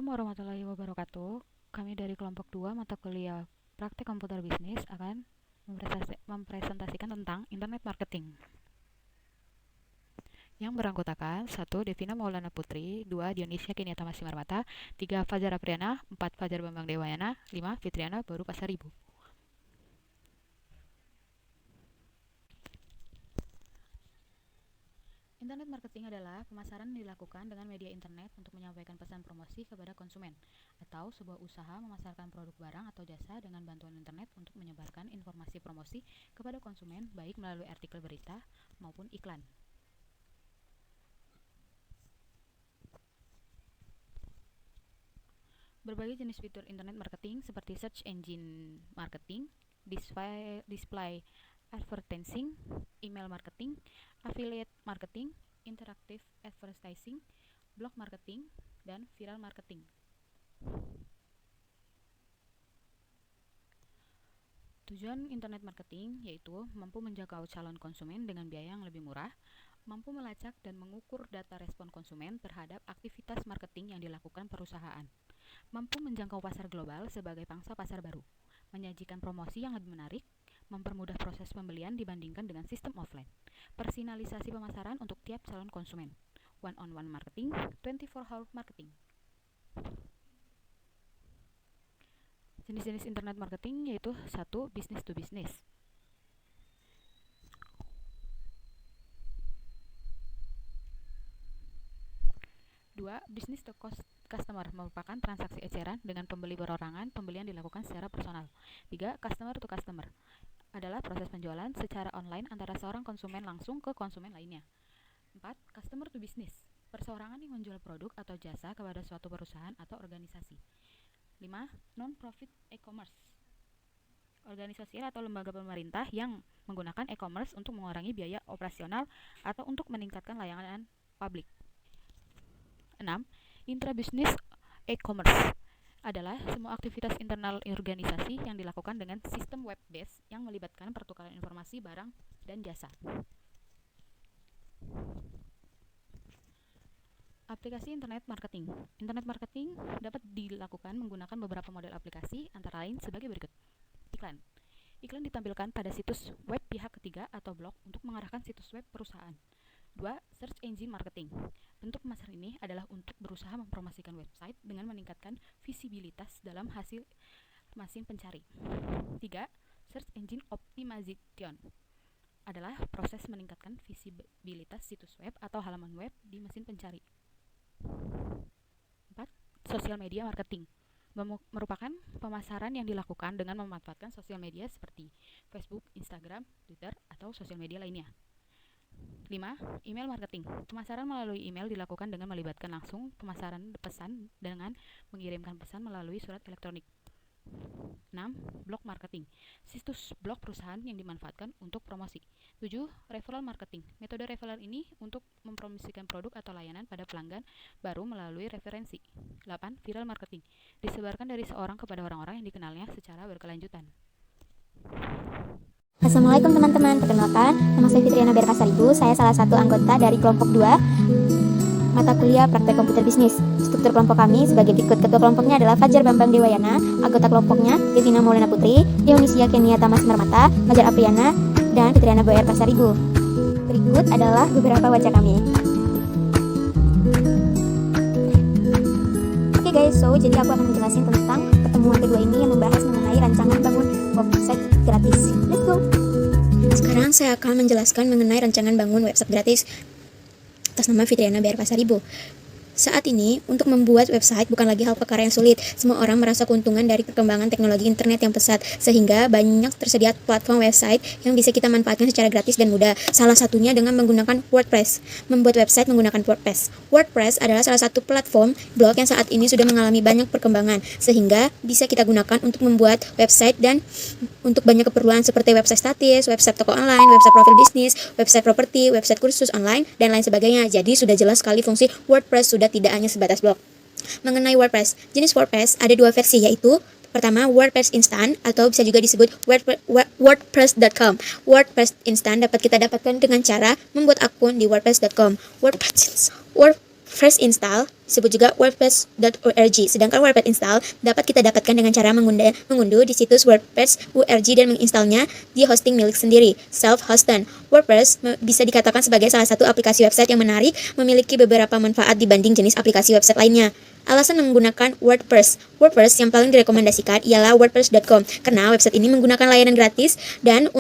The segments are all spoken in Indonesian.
Assalamualaikum warahmatullahi wabarakatuh. Kami dari kelompok 2 mata kuliah Praktek Komputer Bisnis akan mempresentasikan tentang Internet Marketing. Yang beranggotakan 1. Devina Maulana Putri, 2. Dionisia Keniata Masimarmata, 3. Fajar Apriana, 4. Fajar Bambang Dewayana, 5. Fitriana Baru Pasaribu. Internet marketing adalah pemasaran yang dilakukan dengan media internet untuk menyampaikan pesan promosi kepada konsumen, atau sebuah usaha memasarkan produk barang atau jasa dengan bantuan internet untuk menyebarkan informasi promosi kepada konsumen baik melalui artikel berita maupun iklan. Berbagai jenis fitur internet marketing seperti search engine marketing, display advertising, email marketing, affiliate marketing, interactive advertising, blog marketing, dan viral marketing. Tujuan internet marketing yaitu mampu menjangkau calon konsumen dengan biaya yang lebih murah, mampu melacak dan mengukur data respon konsumen terhadap aktivitas marketing yang dilakukan perusahaan, mampu menjangkau pasar global sebagai pangsa pasar baru, menyajikan promosi yang lebih menarik, mempermudah proses pembelian dibandingkan dengan sistem offline, personalisasi pemasaran untuk tiap calon konsumen, one-on-one marketing, 24-hour marketing. Jenis-jenis internet marketing yaitu 1. Business to business. 2. Business to customer merupakan transaksi eceran dengan pembeli berorangan, pembelian dilakukan secara personal. 3. Customer to customer adalah proses penjualan secara online antara seorang konsumen langsung ke konsumen lainnya. 4. Customer to business, perseorangan yang menjual produk atau jasa kepada suatu perusahaan atau organisasi. 5. Non-profit e-commerce, organisasi atau lembaga pemerintah yang menggunakan e-commerce untuk mengurangi biaya operasional atau untuk meningkatkan layanan publik. 6. Intra-business e-commerce adalah semua aktivitas internal organisasi yang dilakukan dengan sistem web-based yang melibatkan pertukaran informasi, barang, dan jasa. Aplikasi internet marketing. Internet marketing dapat dilakukan menggunakan beberapa model aplikasi, antara lain sebagai berikut. Iklan. Iklan ditampilkan pada situs web pihak ketiga atau blog untuk mengarahkan situs web perusahaan. 2. Search engine marketing. Bentuk pemasaran ini adalah untuk berusaha mempromosikan website dengan meningkatkan visibilitas dalam hasil mesin pencari. 3. Search engine optimization adalah proses meningkatkan visibilitas situs web atau halaman web di mesin pencari. 4. Social media marketing merupakan pemasaran yang dilakukan dengan memanfaatkan sosial media seperti Facebook, Instagram, Twitter, atau sosial media lainnya. 5. Email marketing. Pemasaran melalui email dilakukan dengan melibatkan langsung pemasaran pesan dengan mengirimkan pesan melalui surat elektronik. 6. Blog marketing. Situs blog perusahaan yang dimanfaatkan untuk promosi. 7. Referral marketing. Metode referral ini untuk mempromosikan produk atau layanan pada pelanggan baru melalui referensi. 8. Viral marketing. Disebarkan dari seorang kepada orang-orang yang dikenalnya secara berkelanjutan. Assalamualaikum teman-teman, perkenalkan, nama saya Fitriana Baru Pasaribu. Saya salah satu anggota dari kelompok 2 mata kuliah Praktek Komputer Bisnis. Struktur kelompok kami sebagai berikut. Ketua kelompoknya adalah Fajar Bambang Dewayana, anggota kelompoknya Devina Maulana Putri, Dionisia Keniata Masimarmata, Fajar Apriana, dan Fitriana Baru Pasaribu. Berikut adalah beberapa wajah kami. Oke guys, jadi aku akan menjelaskan tentang pertemuan kedua ini yang membahas mengenai rancangan bangun website gratis. Let's go. Sekarang saya akan menjelaskan mengenai rancangan bangun website gratis atas nama Fitriana Baru Pasaribu. Saat ini, untuk membuat website bukan lagi hal perkara yang sulit. Semua orang merasa keuntungan dari perkembangan teknologi internet yang pesat, sehingga banyak tersedia platform website yang bisa kita manfaatkan secara gratis dan mudah. Salah satunya dengan menggunakan WordPress. Membuat website menggunakan WordPress. WordPress adalah salah satu platform blog yang saat ini sudah mengalami banyak perkembangan, sehingga bisa kita gunakan untuk membuat website dan untuk banyak keperluan seperti website statis, website toko online, website profil bisnis, website properti, website kursus online, dan lain sebagainya. Jadi sudah jelas sekali fungsi WordPress sudah tidak hanya sebatas blog. Mengenai WordPress, jenis WordPress ada dua versi, yaitu pertama WordPress Instant atau bisa juga disebut WordPress.com. WordPress Instant dapat kita dapatkan dengan cara membuat akun di WordPress.com. WordPress Install disebut juga wordpress.org. Sedangkan WordPress install dapat kita dapatkan dengan cara mengunduh di situs wordpress.org dan menginstalnya di hosting milik sendiri, self-hosted. WordPress bisa dikatakan sebagai salah satu aplikasi website yang menarik, memiliki beberapa manfaat dibanding jenis aplikasi website lainnya. Alasan menggunakan WordPress yang paling direkomendasikan ialah wordpress.com karena website ini menggunakan layanan gratis dan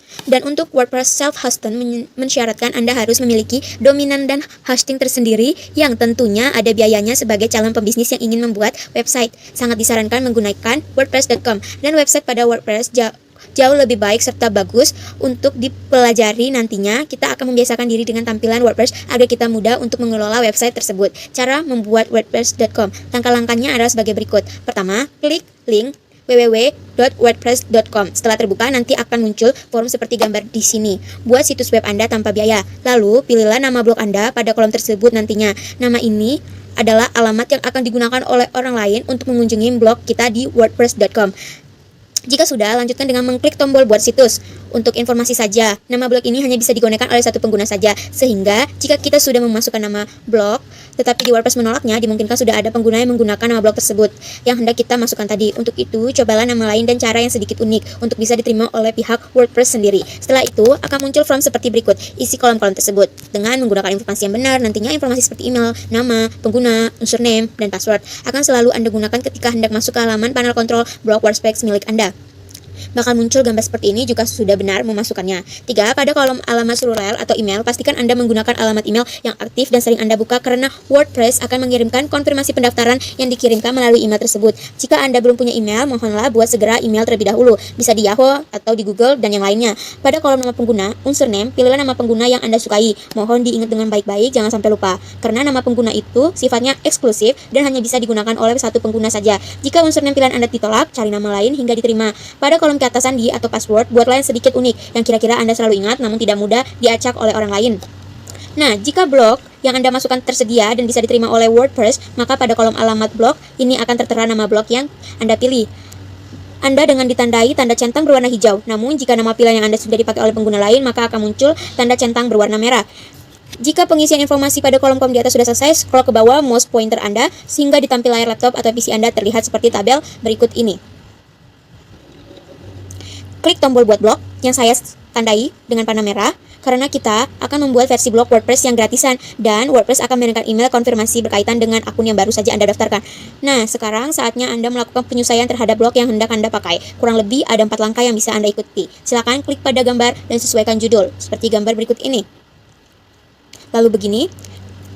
untuk WordPress self-hosted mensyaratkan Anda harus memiliki dominan dan hosting tersendiri yang tentunya ada biayanya sebagai calon pembisnis yang ingin membuat website. Sangat disarankan menggunakan wordpress.com dan website pada WordPress jauh lebih baik serta bagus untuk dipelajari. Nantinya kita akan membiasakan diri dengan tampilan WordPress agar kita mudah untuk mengelola website tersebut. Cara membuat wordpress.com. Langkah-langkahnya adalah sebagai berikut. Pertama, klik link www.wordpress.com. Setelah terbuka, nanti akan muncul forum seperti gambar di sini. Buat situs web Anda tanpa biaya. Lalu, pilihlah nama blog Anda pada kolom tersebut nantinya. Nama ini adalah alamat yang akan digunakan oleh orang lain untuk mengunjungi blog kita di wordpress.com. Jika sudah, lanjutkan dengan mengklik tombol buat situs. Untuk informasi saja, nama blog ini hanya bisa digunakan oleh satu pengguna saja, sehingga jika kita sudah memasukkan nama blog, tetapi di WordPress menolaknya, dimungkinkan sudah ada pengguna yang menggunakan nama blog tersebut yang hendak kita masukkan tadi. Untuk itu, cobalah nama lain dan cara yang sedikit unik untuk bisa diterima oleh pihak WordPress sendiri. Setelah itu, akan muncul form seperti berikut. Isi kolom-kolom tersebut dengan menggunakan informasi yang benar. Nantinya informasi seperti email, nama, pengguna, username, dan password akan selalu Anda gunakan ketika hendak masuk ke halaman panel kontrol blog WordPress milik Anda. Bakal muncul gambar seperti ini jika sudah benar memasukkannya. 3. Pada kolom alamat URL atau email, pastikan Anda menggunakan alamat email yang aktif dan sering Anda buka karena WordPress akan mengirimkan konfirmasi pendaftaran yang dikirimkan melalui email tersebut. Jika Anda belum punya email, mohonlah buat segera email terlebih dahulu. Bisa di Yahoo atau di Google dan yang lainnya. Pada kolom nama pengguna, username, pilihlah nama pengguna yang Anda sukai. Mohon diingat dengan baik-baik, jangan sampai lupa. Karena nama pengguna itu sifatnya eksklusif dan hanya bisa digunakan oleh satu pengguna saja. Jika username pilihan Anda ditolak, cari nama lain hingga diterima. Pada kolom kata sandi atau password, buatlah yang sedikit unik yang kira-kira Anda selalu ingat namun tidak mudah diacak oleh orang lain. Nah, jika blog yang Anda masukkan tersedia dan bisa diterima oleh WordPress, maka pada kolom alamat blog ini akan tertera nama blog yang Anda pilih. Anda dengan ditandai tanda centang berwarna hijau. Namun, jika nama pilihan yang Anda sudah dipakai oleh pengguna lain, maka akan muncul tanda centang berwarna merah. Jika pengisian informasi pada kolom-kolom di atas sudah selesai, scroll ke bawah mouse pointer Anda sehingga di tampil layar laptop atau PC Anda terlihat seperti tabel berikut ini. Klik tombol buat blog yang saya tandai dengan panah merah karena kita akan membuat versi blog WordPress yang gratisan dan WordPress akan memberikan email konfirmasi berkaitan dengan akun yang baru saja Anda daftarkan. Nah, sekarang saatnya Anda melakukan penyesuaian terhadap blog yang hendak Anda pakai. Kurang lebih ada 4 langkah yang bisa Anda ikuti. Silakan klik pada gambar dan sesuaikan judul seperti gambar berikut ini. Lalu begini.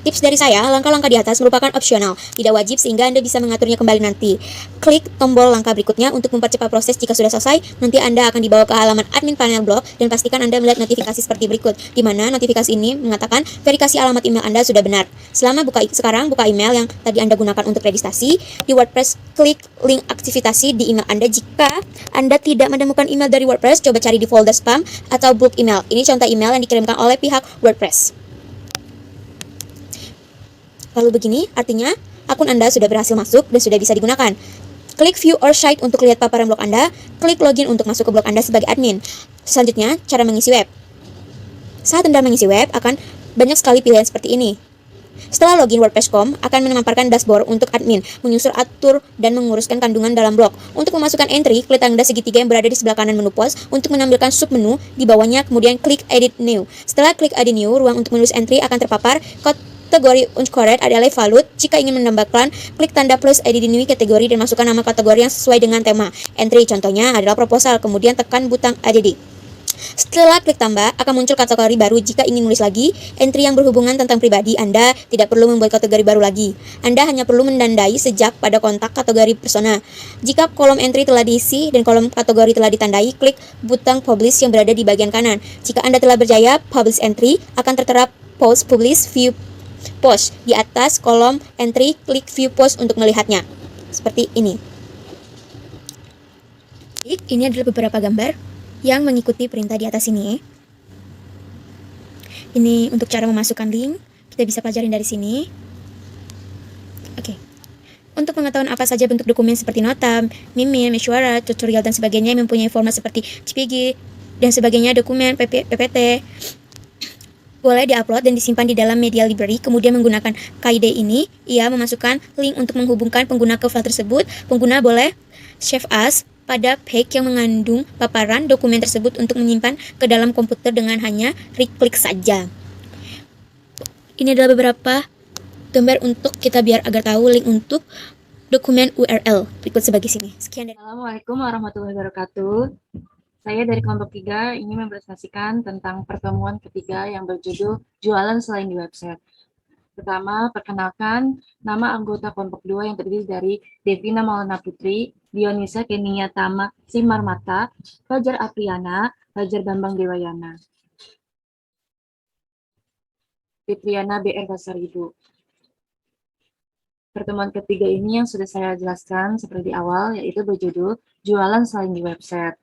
Tips dari saya, langkah-langkah di atas merupakan opsional, tidak wajib sehingga Anda bisa mengaturnya kembali nanti. Klik tombol langkah berikutnya untuk mempercepat proses. Jika sudah selesai, nanti Anda akan dibawa ke halaman admin panel blog dan pastikan Anda melihat notifikasi seperti berikut, di mana notifikasi ini mengatakan verifikasi alamat email Anda sudah benar. Sekarang buka email yang tadi Anda gunakan untuk registrasi. Di WordPress, klik link aktivasi di email Anda. Jika Anda tidak menemukan email dari WordPress, coba cari di folder spam atau bulk email. Ini contoh email yang dikirimkan oleh pihak WordPress. Lalu begini, artinya akun Anda sudah berhasil masuk dan sudah bisa digunakan. Klik view or site untuk lihat paparan blog Anda. Klik login untuk masuk ke blog Anda sebagai admin. Selanjutnya, cara mengisi web. Saat Anda mengisi web, akan banyak sekali pilihan seperti ini. Setelah login WordPress.com akan memaparkan dashboard untuk admin, menyusun atur dan menguruskan kandungan dalam blog. Untuk memasukkan entry, klik tanda segitiga yang berada di sebelah kanan menu post untuk menampilkan submenu di bawahnya, kemudian klik edit new. Setelah klik edit new, ruang untuk menulis entry akan terpapar. Kategori uncorrect adalah valid. Jika ingin menambahkan, klik tanda plus edit new kategori dan masukkan nama kategori yang sesuai dengan tema. Entry contohnya adalah proposal, kemudian tekan butang edit. Setelah klik tambah, akan muncul kategori baru. Jika ingin menulis lagi entry yang berhubungan tentang pribadi, Anda tidak perlu membuat kategori baru lagi. Anda hanya perlu menandai sejak pada kontak kategori persona. Jika kolom entry telah diisi dan kolom kategori telah ditandai, klik butang publish yang berada di bagian kanan. Jika Anda telah berjaya publish entry, akan tertera post publish view post. Di atas kolom entry, klik view post untuk melihatnya. Seperti ini. Ini adalah beberapa gambar yang mengikuti perintah di atas ini. Ini untuk cara memasukkan link. Kita bisa pelajarin dari sini. Oke. Untuk pengetahuan apa saja bentuk dokumen seperti nota, mimin, mesyuarat, tutorial dan sebagainya yang mempunyai format seperti JPG dan sebagainya, dokumen, PPT, boleh diupload dan disimpan di dalam media library. Kemudian menggunakan KID ini, ia memasukkan link untuk menghubungkan pengguna ke file tersebut. Pengguna boleh save as pada page yang mengandung paparan dokumen tersebut untuk menyimpan ke dalam komputer dengan hanya klik saja. Ini adalah beberapa gambar untuk kita biar agar tahu link untuk dokumen URL berikut sebagai sini. Sekian dari Assalamualaikum warahmatullahi wabarakatuh. Saya dari kelompok 3 ingin mempresentasikan tentang pertemuan ketiga yang berjudul Jualan Selain di Website. Pertama, perkenalkan nama anggota kelompok 2 yang terdiri dari Devina Maulana Putri, Dionisa Kenia Tama Simarmata, Fajar Apriana, Fajar Bambang Dewayana, Fitriana BR Pasaribu. Pertemuan ketiga ini yang sudah saya jelaskan seperti di awal, yaitu berjudul Jualan Selain di Website.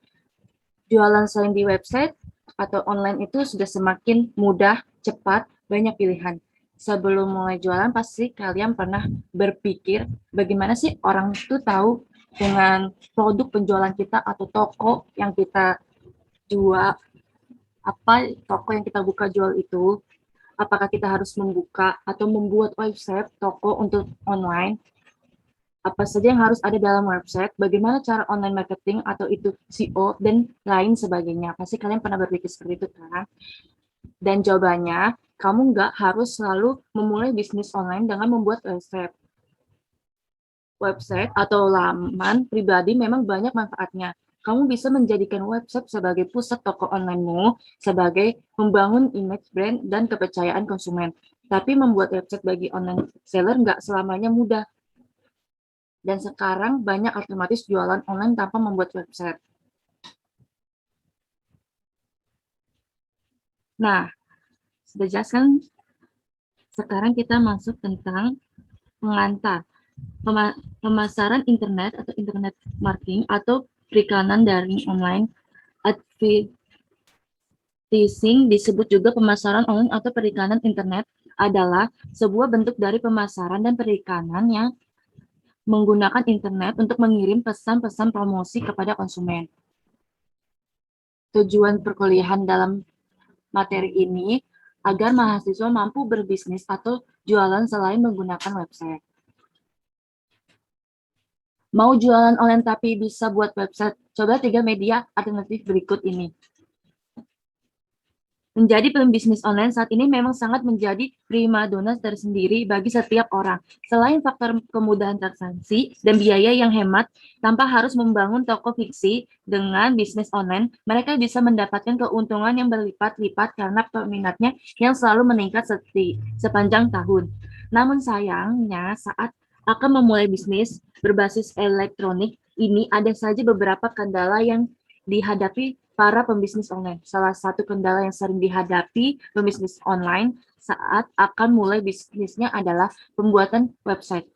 Jualan selain di website atau online itu sudah semakin mudah, cepat, banyak pilihan. Sebelum mulai jualan, pasti kalian pernah berpikir bagaimana sih orang itu tahu dengan produk penjualan kita atau toko yang kita jual, apa toko yang kita buka jual itu, apakah kita harus membuka atau membuat website toko untuk online, apa saja yang harus ada dalam website, bagaimana cara online marketing atau itu SEO, dan lain sebagainya. Pasti kalian pernah berpikir seperti itu kan? Dan jawabannya, kamu nggak harus selalu memulai bisnis online dengan membuat website. Website atau laman pribadi memang banyak manfaatnya. Kamu bisa menjadikan website sebagai pusat toko online-mu, sebagai membangun image brand dan kepercayaan konsumen. Tapi membuat website bagi online seller nggak selamanya mudah. Dan sekarang banyak alternatif jualan online tanpa membuat website. Nah, sudah jelaskan. Sekarang kita masuk tentang pengantar. Pemasaran internet atau internet marketing atau perikanan daring online. Advertising disebut juga pemasaran online atau perikanan internet adalah sebuah bentuk dari pemasaran dan perikanan yang menggunakan internet untuk mengirim pesan-pesan promosi kepada konsumen. Tujuan perkuliahan dalam materi ini agar mahasiswa mampu berbisnis atau jualan selain menggunakan website. Mau jualan online tapi bisa buat website? Coba 3 media alternatif berikut ini. Menjadi pembisnis online saat ini memang sangat menjadi primadona tersendiri bagi setiap orang. Selain faktor kemudahan transaksi dan biaya yang hemat, tanpa harus membangun toko fiksi dengan bisnis online, mereka bisa mendapatkan keuntungan yang berlipat-lipat karena peminatnya yang selalu meningkat sepanjang tahun. Namun sayangnya saat akan memulai bisnis berbasis elektronik ini ada saja beberapa kendala yang dihadapi para pembisnis online. Salah satu kendala yang sering dihadapi pembisnis online saat akan mulai bisnisnya adalah pembuatan website.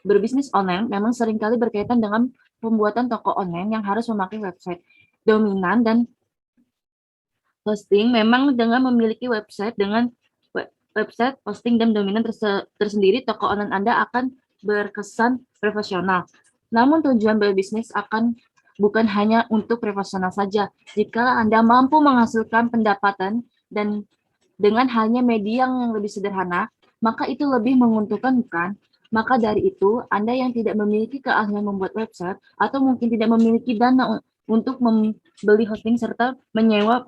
Berbisnis online memang seringkali berkaitan dengan pembuatan toko online yang harus memakai website dominan dan hosting. Memang dengan memiliki website dengan website hosting dan dominan tersendiri, toko online Anda akan berkesan profesional. Namun tujuan berbisnis bukan hanya untuk profesional saja. Jika Anda mampu menghasilkan pendapatan dan dengan hanya media yang lebih sederhana, maka itu lebih menguntungkan, bukan? Maka dari itu, Anda yang tidak memiliki keahlian membuat website atau mungkin tidak memiliki dana untuk membeli hosting serta menyewa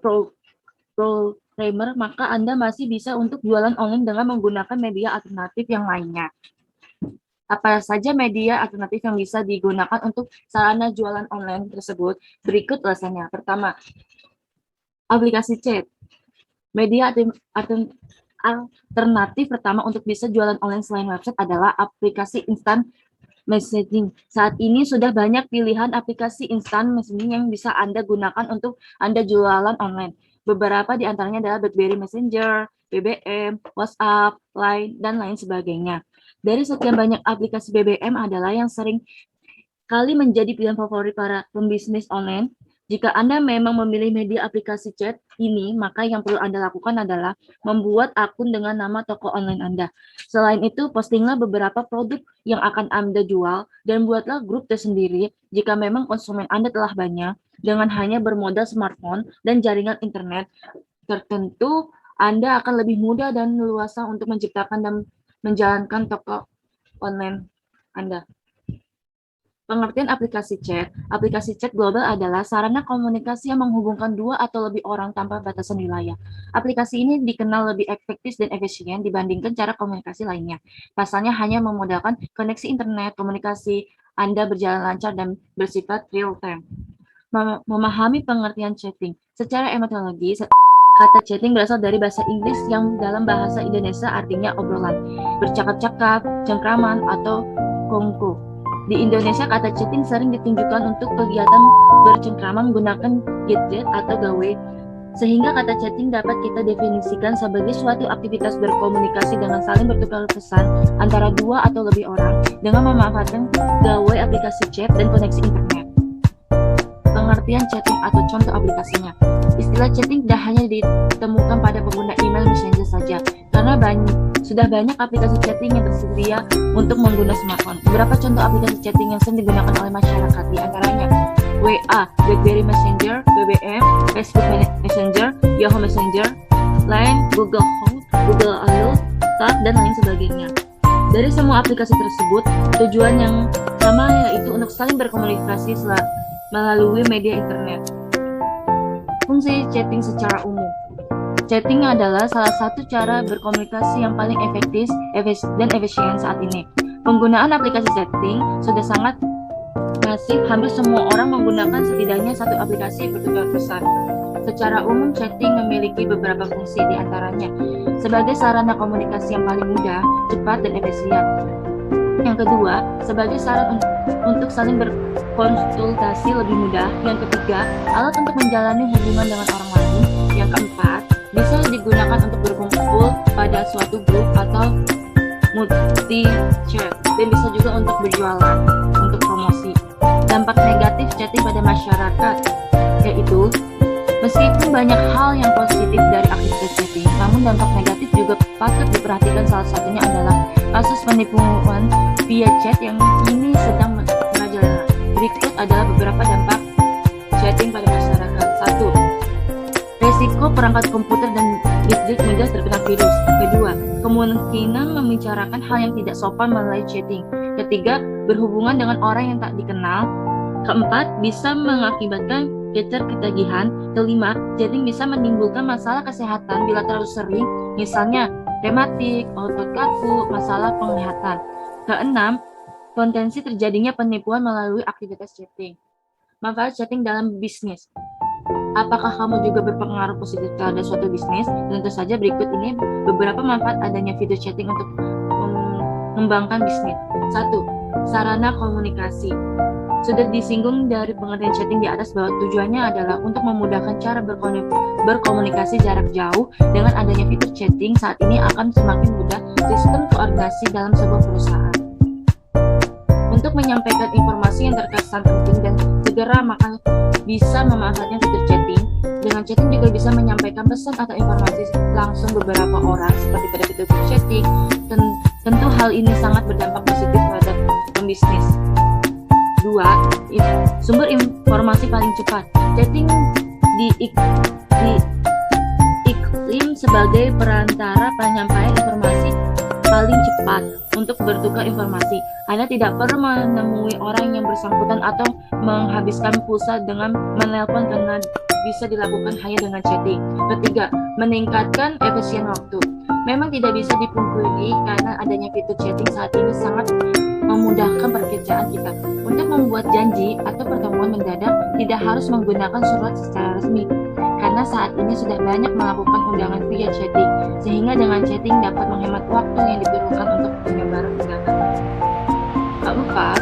programmer, maka Anda masih bisa untuk jualan online dengan menggunakan media alternatif yang lainnya. Apa saja media alternatif yang bisa digunakan untuk sarana jualan online tersebut? Berikut ulasannya. Pertama, aplikasi chat. Media alternatif pertama untuk bisa jualan online selain website adalah aplikasi instant messaging. Saat ini sudah banyak pilihan aplikasi instant messaging yang bisa Anda gunakan untuk Anda jualan online. Beberapa di antaranya adalah BlackBerry Messenger, BBM, WhatsApp, Line, dan lain sebagainya. Dari sekian banyak aplikasi BBM adalah yang sering kali menjadi pilihan favorit para pembisnis online. Jika Anda memang memilih media aplikasi chat ini, maka yang perlu Anda lakukan adalah membuat akun dengan nama toko online Anda. Selain itu, postinglah beberapa produk yang akan Anda jual dan buatlah grup tersendiri jika memang konsumen Anda telah banyak dengan hanya bermodal smartphone dan jaringan internet tertentu. Anda akan lebih mudah dan leluasa untuk menciptakan dan menjalankan toko online Anda. Pengertian aplikasi chat. Aplikasi chat global adalah sarana komunikasi yang menghubungkan dua atau lebih orang tanpa batasan wilayah. Aplikasi ini dikenal lebih efektif dan efisien dibandingkan cara komunikasi lainnya. Pasalnya hanya memudahkan koneksi internet, komunikasi Anda berjalan lancar dan bersifat real time. Memahami pengertian chatting. Secara etimologi, kata chatting berasal dari bahasa Inggris yang dalam bahasa Indonesia artinya obrolan, bercakap-cakap, cengkraman, atau kongko. Di Indonesia, kata chatting sering ditunjukkan untuk kegiatan bercengkrama menggunakan gadget atau gawe, sehingga kata chatting dapat kita definisikan sebagai suatu aktivitas berkomunikasi dengan saling bertukar pesan antara dua atau lebih orang dengan memanfaatkan gawe aplikasi chat dan koneksi internet. Pengertian chatting atau contoh aplikasinya. Istilah chatting tidak hanya ditemukan pada pengguna email messenger saja, karena sudah banyak aplikasi chatting yang tersedia untuk mengguna smartphone. Beberapa contoh aplikasi chatting yang sering digunakan oleh masyarakat di antaranya WA, BlackBerry Messenger, BBM, Facebook Messenger, Yahoo Messenger, Line, Google Home, Google Alert, Tab, dan lain sebagainya. Dari semua aplikasi tersebut, tujuan yang sama yaitu untuk saling berkomunikasi melalui media internet. Fungsi chatting secara umum. Chatting adalah salah satu cara berkomunikasi yang paling efektif dan efisien saat ini. Penggunaan aplikasi chatting sudah sangat masif, hampir semua orang menggunakan setidaknya satu aplikasi bertukar pesan. Secara umum, chatting memiliki beberapa fungsi, di antaranya sebagai sarana komunikasi yang paling mudah, cepat, dan efisien. Yang kedua, sebagai sarana untuk saling berkonsultasi lebih mudah. Yang ketiga, alat untuk menjalani hubungan dengan orang lain. Yang keempat, bisa digunakan untuk berkumpul pada suatu grup atau multi chat, dan bisa juga untuk berjualan, untuk promosi. Dampak negatif chatting pada masyarakat yaitu meskipun banyak hal yang positif dari aktivitas chatting, namun dampak negatif juga patut diperhatikan. Salah satunya adalah kasus penipuan via chat yang kini sedang merajalela. Berikut adalah beberapa dampak chatting pada masyarakat. 1. Resiko perangkat komputer dan gadget mudah terkena virus. Kedua, kemungkinan membicarakan hal yang tidak sopan melalui chatting. Ketiga, berhubungan dengan orang yang tak dikenal. Keempat, bisa mengakibatkan ketagihan. Kelima, chatting bisa menimbulkan masalah kesehatan bila terlalu sering, misalnya rematik, otot kaku, masalah penglihatan. Keenam, potensi terjadinya penipuan melalui aktivitas chatting. Manfaat chatting dalam bisnis. Apakah kamu juga berpengaruh positif terhadap suatu bisnis? Tentu saja berikut ini beberapa manfaat adanya video chatting untuk mengembangkan bisnis. 1. Sarana komunikasi. Sudah disinggung dari pengertian chatting di atas bahwa tujuannya adalah untuk memudahkan cara berkomunikasi jarak jauh. Dengan adanya fitur chatting saat ini akan semakin mudah sistem koordinasi dalam sebuah perusahaan. Untuk menyampaikan informasi yang terkesan penting dan segera, maka bisa memanfaatkan fitur chatting. Dengan chatting juga bisa menyampaikan pesan atau informasi langsung beberapa orang seperti pada fitur chatting. Tentu hal ini sangat berdampak positif terhadap pembisnis. 2. Sumber informasi paling cepat. Chatting diiklim sebagai perantara penyampaian informasi paling cepat untuk bertukar informasi. Anda tidak perlu menemui orang yang bersangkutan atau menghabiskan pulsa dengan menelpon karena bisa dilakukan hanya dengan chatting. Ketiga, meningkatkan efisien waktu. Memang tidak bisa dipungkiri karena adanya fitur chatting saat ini sangat memudahkan pekerjaan kita. Untuk membuat janji atau pertemuan mendadak tidak harus menggunakan surat secara resmi, karena saat ini sudah banyak melakukan undangan via chatting, sehingga dengan chatting dapat menghemat waktu yang diperlukan untuk penyebaran undangan. Keempat,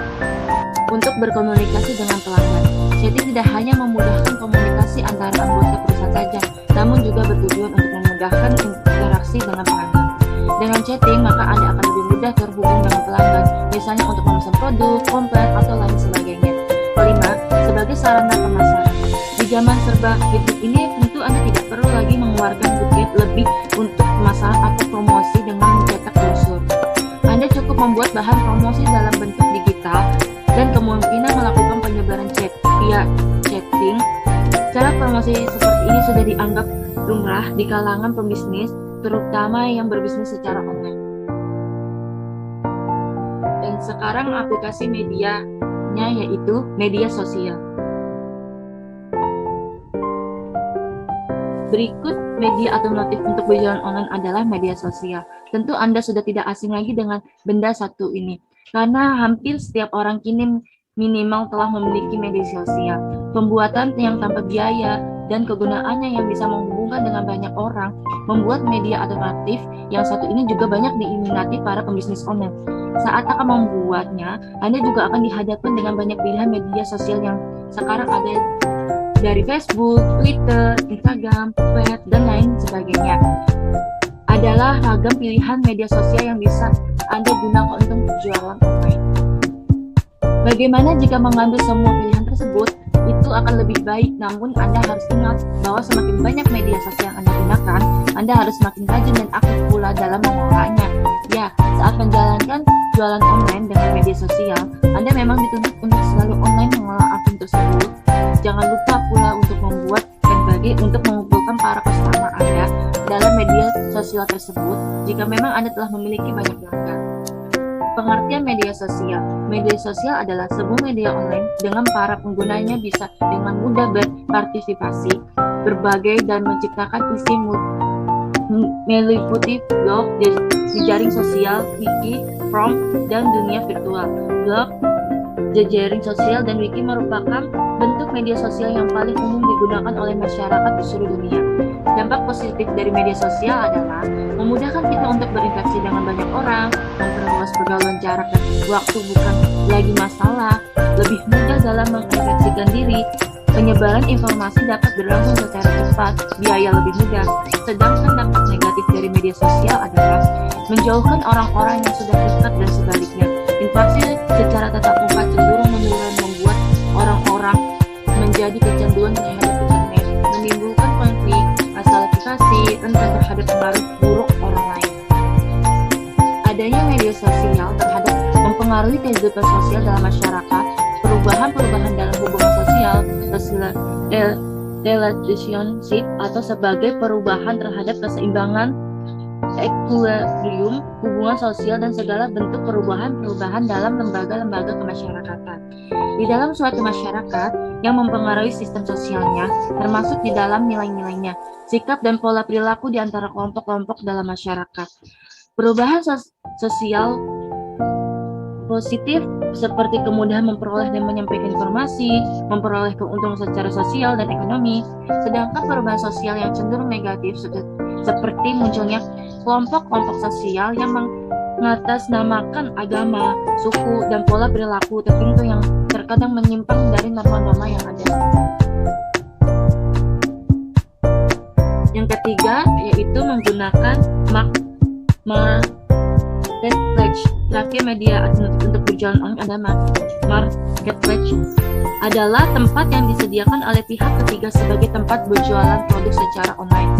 untuk berkomunikasi dengan pelanggan. Chatting tidak hanya memudahkan komunikasi antara anggota perusahaan saja, namun juga bertujuan untuk memudahkan interaksi dengan pelanggan. Dengan chatting, maka Anda akan lebih mudah terhubung dengan pelanggan, misalnya untuk memesan produk, komplain, atau lain sebagainya. Kelima, sebagai sarana pemasaran. Di zaman serba hidup ini, tentu Anda tidak perlu lagi mengeluarkan budget lebih untuk pemasaran atau promosi dengan mencetak brosur. Anda cukup membuat bahan promosi dalam bentuk digital dan kemungkinan melakukan penyebaran chat via chatting Cara promosi seperti ini sudah dianggap lumrah di kalangan pembisnis, terutama yang berbisnis secara online. Dan sekarang aplikasi medianya yaitu media sosial. Berikut media alternatif untuk berjualan online adalah media sosial. Tentu Anda sudah tidak asing lagi dengan benda satu ini, karena hampir setiap orang kini minimal telah memiliki media sosial. Pembuatan yang tanpa biaya dan kegunaannya yang bisa menghubungkan dengan banyak orang membuat media alternatif yang satu ini juga banyak diminati para pembisnis online. Saat akan membuatnya, Anda juga akan dihadapkan dengan banyak pilihan media sosial yang sekarang ada dari Facebook, Twitter, Instagram, Threads, dan lain sebagainya. Adalah ragam pilihan media sosial yang bisa Anda gunakan untuk berjualan online. Bagaimana jika mengambil semua pilihan tersebut? Itu akan lebih baik, namun Anda harus ingat bahwa semakin banyak media sosial yang Anda gunakan, Anda harus semakin rajin dan aktif pula dalam mengolahnya. Ya, saat menjalankan jualan online dengan media sosial, Anda memang dituntut untuk selalu online mengolah akun tersebut. Jangan lupa pula untuk membuat bagi untuk mengumpulkan para customer Anda dalam media sosial tersebut jika memang Anda telah memiliki banyak pelanggan. Pengertian media sosial. Media sosial adalah sebuah media online dengan para penggunanya bisa dengan mudah berpartisipasi, berbagai dan menciptakan isi meliputi blog, jejaring sosial, wiki, forum, dan dunia virtual. Blog, jejaring sosial, dan wiki merupakan bentuk media sosial yang paling umum digunakan oleh masyarakat di seluruh dunia. Dampak positif dari media sosial adalah memudahkan kita untuk berinteraksi dengan banyak orang, memperluas pergaulan jarak dan waktu bukan lagi masalah, lebih mudah dalam mengekspresikan diri, penyebaran informasi dapat berlangsung secara cepat, biaya lebih mudah. Sedangkan dampak negatif dari media sosial adalah menjauhkan orang-orang yang sudah dekat dan sebaliknya. Interaksi secara tatap muka cenderung menurun, membuat orang-orang menjadi kecanduan terhadap internet, menimbulkan konflik, asalifikasi, rentan terhadap pengaruh buruk orang lain. Adanya media sosial terhadap mempengaruhi kehidupan sosial dalam masyarakat, perubahan-perubahan dalam hubungan sosial, relationship, atau sebagai perubahan terhadap keseimbangan equilibrium hubungan sosial dan segala bentuk perubahan-perubahan dalam lembaga-lembaga kemasyarakatan. Di dalam suatu masyarakat yang mempengaruhi sistem sosialnya, termasuk di dalam nilai-nilainya, sikap dan pola perilaku di antara kelompok-kelompok dalam masyarakat. Perubahan sosial positif seperti kemudahan memperoleh dan menyampaikan informasi, memperoleh keuntungan secara sosial dan ekonomi. Sedangkan perubahan sosial yang cenderung negatif seperti munculnya kelompok-kelompok sosial yang mengatasnamakan agama, suku, dan pola perilaku tertentu yang terkadang menyimpang dari norma-norma yang ada. Yang ketiga yaitu menggunakan marketplace. Terakhir, media alternatif untuk berjualan online adalah marketplace adalah tempat yang disediakan oleh pihak ketiga sebagai tempat berjualan produk secara online.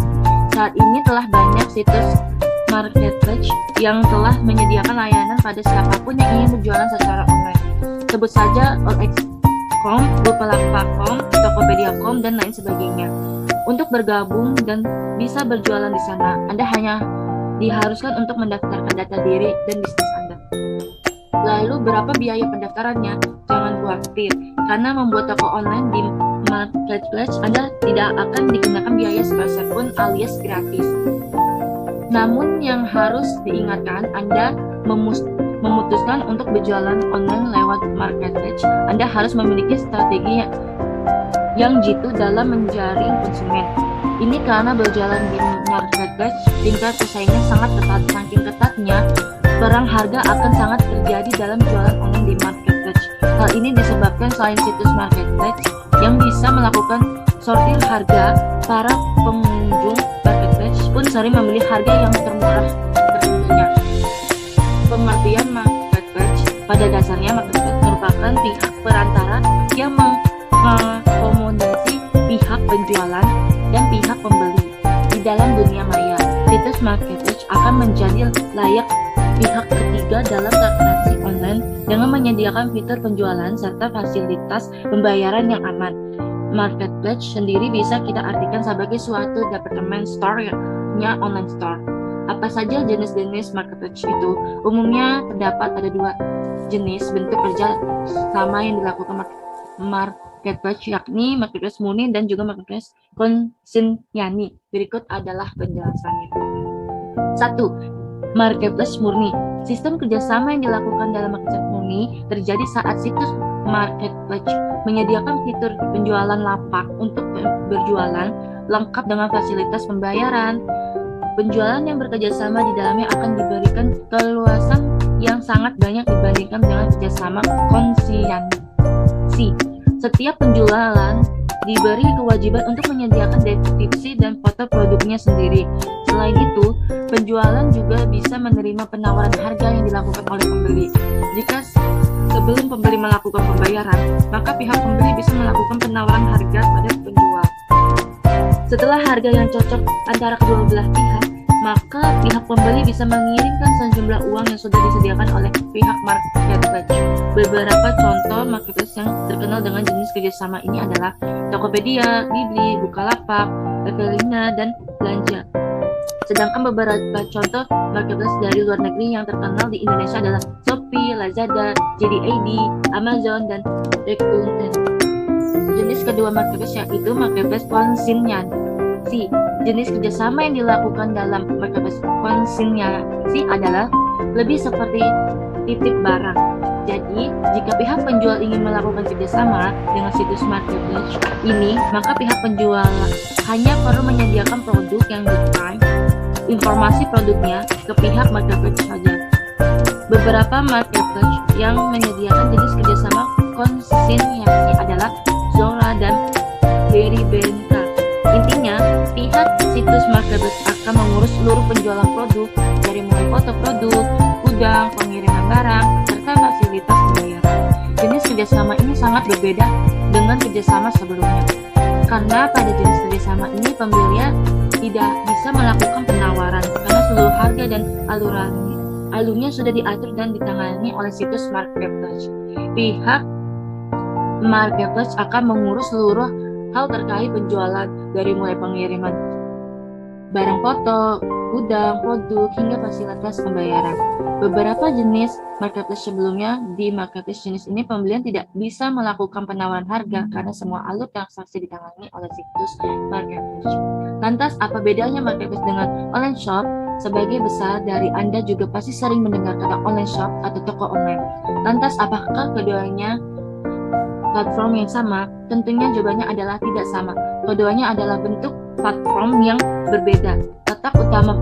Saat ini telah banyak situs marketplace yang telah menyediakan layanan pada siapapun yang ingin berjualan secara online. Sebut saja OLX.com, Bukalapak.com, Tokopedia.com, dan lain sebagainya. Untuk bergabung dan bisa berjualan di sana, Anda hanya diharuskan untuk mendaftarkan data diri dan bisnis Anda. Lalu berapa biaya pendaftarannya? Jangan khawatir, karena membuat toko online di marketplace Anda tidak akan dikenakan biaya sepeser pun alias gratis. Namun yang harus diingatkan, Anda memutuskan untuk berjualan online lewat marketplace, Anda harus memiliki strategi yang jitu dalam menjaring konsumen. Ini karena berjualan di marketplace, tingkat persaingan sangat ketat. Saking ketatnya, perang harga akan sangat terjadi dalam jualan online di marketplace. Hal ini disebabkan selain situs marketplace yang bisa melakukan sortir harga, para pengunjung marketplace pun sering memilih harga yang termurah tertentunya. Pengertian marketplace pada dasarnya, marketplace merupakan pihak perantara yang mengakomodasi pihak penjualan dan pihak pembeli di dalam dunia maya. Situs marketplace akan menjadi layak pihak ketiga dalam transaksi online dengan menyediakan fitur penjualan serta fasilitas pembayaran yang aman. Marketplace sendiri bisa kita artikan sebagai suatu department store-nya online store. Apa saja jenis-jenis marketplace itu? Umumnya terdapat ada 2 jenis bentuk kerja sama yang dilakukan marketplace, yakni marketplace murni dan juga marketplace konsinyani. Berikut adalah penjelasannya. 1. Marketplace murni. Sistem kerjasama yang dilakukan dalam marketplace murni terjadi saat situs marketplace menyediakan fitur penjualan lapak untuk berjualan lengkap dengan fasilitas pembayaran. Penjualan yang bekerjasama di dalamnya akan diberikan keluasan yang sangat banyak dibandingkan dengan kerjasama konsinyasi. Setiap penjualan diberi kewajiban untuk menyediakan deskripsi dan foto produknya sendiri. Selain itu, penjualan juga bisa menerima penawaran harga yang dilakukan oleh pembeli. Jika sebelum pembeli melakukan pembayaran, maka pihak pembeli bisa melakukan penawaran harga pada penjual. Setelah harga yang cocok antara kedua belah pihak, maka pihak pembeli bisa mengirimkan sejumlah uang yang sudah disediakan oleh pihak marketplace. Beberapa contoh marketplace yang terkenal dengan jenis kerjasama ini adalah Tokopedia, Blibli, Bukalapak, Evelina, dan Belanja. Sedangkan beberapa contoh marketplace dari luar negeri yang terkenal di Indonesia adalah Shopee, Lazada, JD.id, Amazon, dan Rakuten. Jenis kedua marketplace yaitu marketplace konsinyasi. Jenis kerjasama yang dilakukan dalam marketplace konsinyasi adalah lebih seperti titip barang. Jadi, jika pihak penjual ingin melakukan kerjasama dengan situs marketplace ini, maka pihak penjual hanya perlu menyediakan produk yang diklaim informasi produknya ke pihak marketplace saja. Beberapa marketplace yang menyediakan jenis kerjasama konsinyasi adalah Zora dan Beribenta. Intinya, pihak situs marketplace akan mengurus seluruh penjualan produk dari mulai foto produk, gudang, pengiriman barang, serta fasilitas pembayaran. Jenis kerjasama ini sangat berbeda dengan kerjasama sebelumnya. Karena pada jenis kerjasama ini pembelinya tidak bisa melakukan penawaran karena seluruh harga dan alurnya sudah diatur dan ditangani oleh situs marketplace. Pihak marketplace akan mengurus seluruh hal terkait penjualan dari mulai pengiriman barang foto, gudang, produk, hingga fasilitas pembayaran. Beberapa jenis marketplace sebelumnya, di marketplace jenis ini pembelian tidak bisa melakukan penawaran harga karena semua alur transaksi ditangani oleh situs marketplace. Lantas, apa bedanya marketplace dengan online shop? Sebagai besar dari Anda juga pasti sering mendengar kata online shop atau toko online. Lantas, apakah keduanya platform yang sama? Tentunya jawabannya adalah tidak sama. Keduanya adalah bentuk platform yang berbeda. Letak utama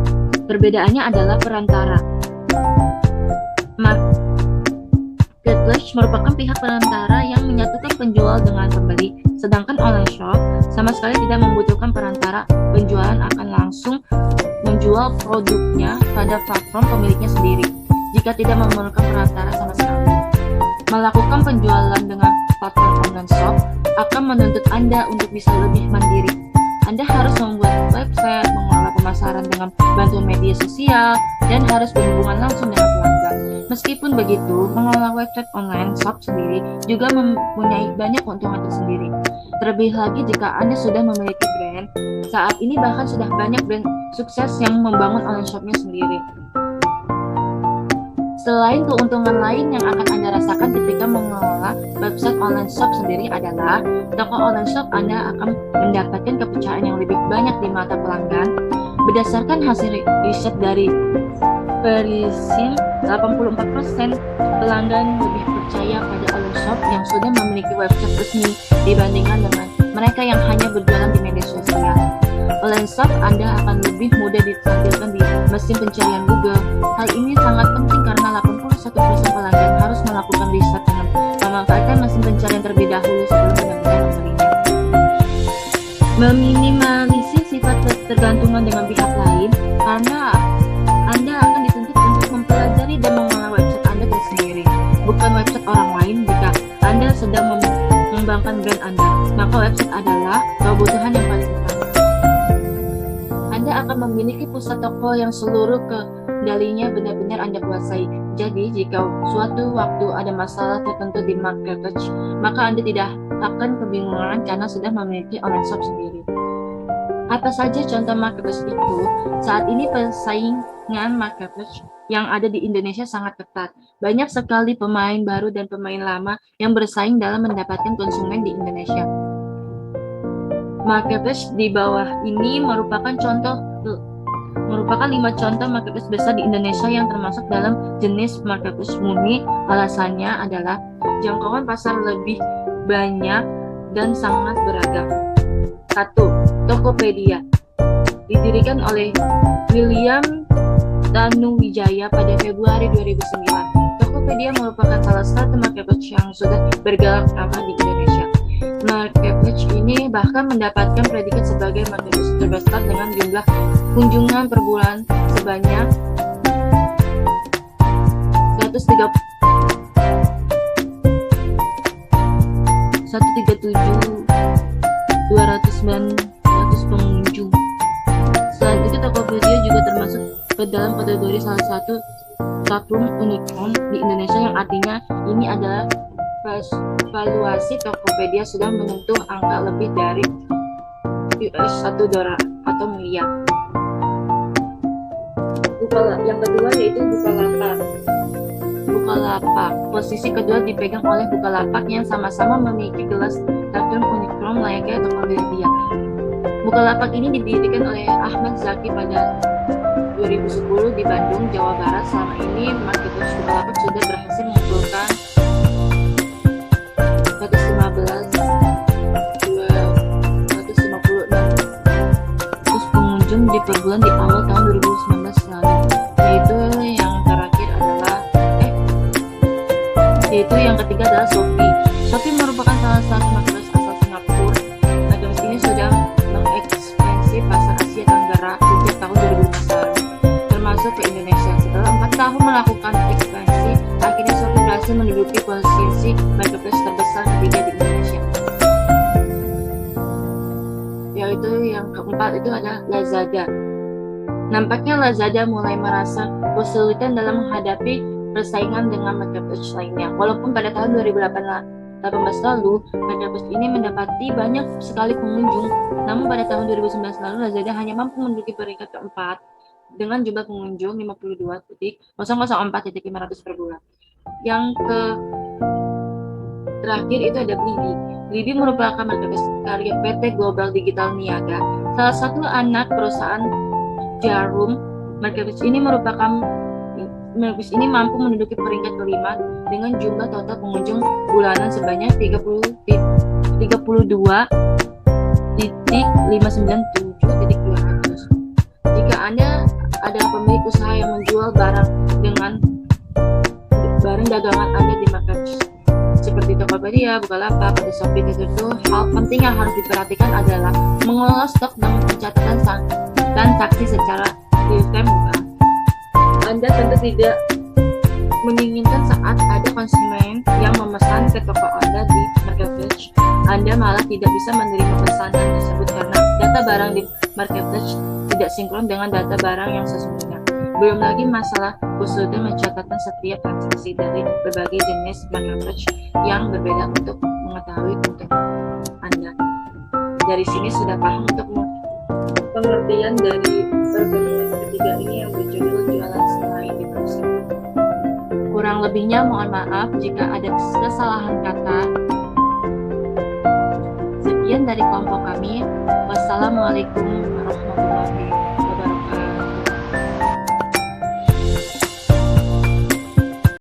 perbedaannya adalah perantara. Marketplace merupakan pihak perantara yang menyatukan penjual dengan pembeli, sedangkan online shop sama sekali tidak membutuhkan perantara. Penjualan akan langsung menjual produknya pada platform pemiliknya sendiri, jika tidak memerlukan perantara sama sekali. Melakukan penjualan dengan platform online shop akan menuntut Anda untuk bisa lebih mandiri. Anda harus membuat website, mengelola pemasaran dengan bantuan media sosial, dan harus berhubungan langsung dengan pelanggan. Meskipun begitu, mengelola website online shop sendiri juga mempunyai banyak keuntungan tersendiri. Terlebih lagi jika Anda sudah memiliki brand. Saat ini bahkan sudah banyak brand sukses yang membangun online shopnya sendiri. Selain keuntungan lain yang akan Anda rasakan ketika mengelola website online shop sendiri adalah toko online shop Anda akan mendapatkan kepercayaan yang lebih banyak di mata pelanggan. Berdasarkan hasil riset dari Perisim, 84% pelanggan lebih percaya pada online shop yang sudah memiliki website resmi dibandingkan dengan mereka yang hanya berjualan di media sosial. Online shop Anda akan lebih mudah ditampilkan di mesin pencarian Google. Hal ini sangat penting karena 81% pelanggan harus melakukan riset dengan memanfaatkan mesin pencarian terlebih dahulu sebelum benar-benar membelinya. Meminimalisir sifat ketergantungan dengan pihak lain, karena Anda akan dituntut untuk mempelajari dan mengelola website Anda sendiri, bukan website orang lain. Jika Anda sedang mengembangkan brand Anda, maka website adalah kebutuhan yang paling utama. Anda akan memiliki pusat toko yang seluruh dalihnya benar-benar Anda kuasai. Jadi, jika suatu waktu ada masalah tertentu di marketplace, maka Anda tidak akan kebingungan karena sudah memiliki online shop sendiri. Apa saja contoh marketplace itu? Saat ini persaingan marketplace yang ada di Indonesia sangat ketat. Banyak sekali pemain baru dan pemain lama yang bersaing dalam mendapatkan konsumen di Indonesia. Marketplace di bawah ini merupakan 5 contoh marketplace besar di Indonesia yang termasuk dalam jenis marketplace murni. Alasannya adalah jangkauan pasar lebih banyak dan sangat beragam. 1. Tokopedia. Didirikan oleh William Tanuwijaya pada Februari 2009. Tokopedia merupakan salah satu marketplace yang sudah bergerak lama di Indonesia. Marketplace ini bahkan mendapatkan predikat sebagai marketplace terbesar dengan jumlah kunjungan per bulan sebanyak 137.200 pengunjung. Selain itu, Tokopedia juga termasuk ke dalam kategori salah satu taproom unicorn di Indonesia, yang artinya ini adalah valuasi Tokopedia sudah menyentuh angka lebih dari $1 atau miliar. Yang kedua yaitu Bukalapak. Posisi kedua dipegang oleh Bukalapak yang sama-sama memiliki gelar taproom unicorn layaknya Tokopedia. Bukalapak ini didirikan oleh Ahmad Zaki pada 2010 di Bandung, Jawa Barat. Selama ini marketplace Bukalapak sudah berhasil mengumpulkan 256 pengunjung di per bulan di awal tahun 2019 lalu. Yang ketiga adalah Shopee. Shopee merupakan salah satu marketplace asal Singapura. Marketplace ini sudah mengekspansi pasar Asia Tenggara sejak tahun 2015 lalu, termasuk ke Indonesia. Setelah 4 tahun melakukan ekspansi, akhirnya Shopee berhasil menduduki posisi marketplace terbesar ketiga di Indonesia. Yaitu yang keempat itu adalah Lazada. Nampaknya Lazada mulai merasa kesulitan dalam menghadapi persaingan dengan marketplace lainnya. Walaupun pada tahun 2018 lalu, marketplace ini mendapati banyak sekali pengunjung, namun pada tahun 2019 lalu Lazada hanya mampu menduduki peringkat keempat dengan jumlah pengunjung 52.004.500 per bulan. Yang terakhir itu ada Blibli. Blibli merupakan marketplace karya PT Global Digital Niaga, salah satu anak perusahaan Jarum. Marketplace ini mampu menduduki peringkat kelima dengan jumlah total pengunjung bulanan sebanyak 32.597.200. Jika Anda adalah pemilik usaha yang menjual barang dagangan Anda di marketplace seperti Tokopedia, Bukalapak, atau Shopee, itu hal penting yang harus diperhatikan adalah mengelola stok dan pencatatan transaksi secara real-time. Anda tentu tidak menginginkan saat ada konsumen yang memesan ke toko Anda di marketplace, Anda malah tidak bisa menerima pesanan tersebut karena data barang di marketplace tidak sinkron dengan data barang yang sesungguhnya. Belum lagi masalah kesulitan mencatatkan setiap transaksi dari berbagai jenis marketplace yang berbeda untuk mengetahui untuk Anda. Dari sini sudah paham untuk pengertian dari pertemuan ketiga ini yang berjudul jualan selain di browser. Kurang lebihnya mohon maaf jika ada kesalahan kata. Sekian dari kelompok kami. Wassalamualaikum warahmatullahi wabarakatuh.